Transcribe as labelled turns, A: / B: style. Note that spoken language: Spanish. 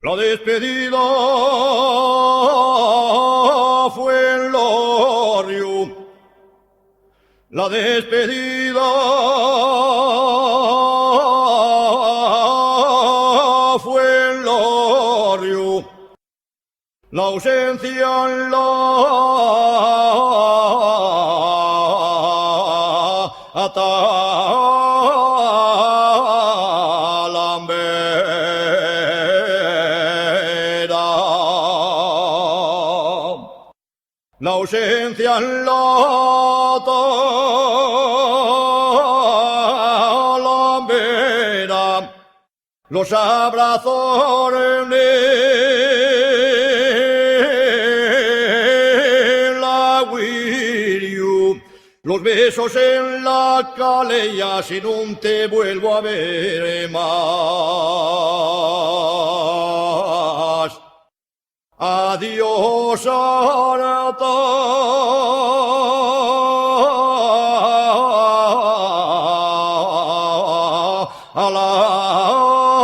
A: La despedida fue en Lorio. La despedida fue en Lorio. La ausencia en la la ausencia en la talamera, los abrazos en el aguirio, los besos en la calella, si no te vuelvo a ver más. Adiós, Arata. A la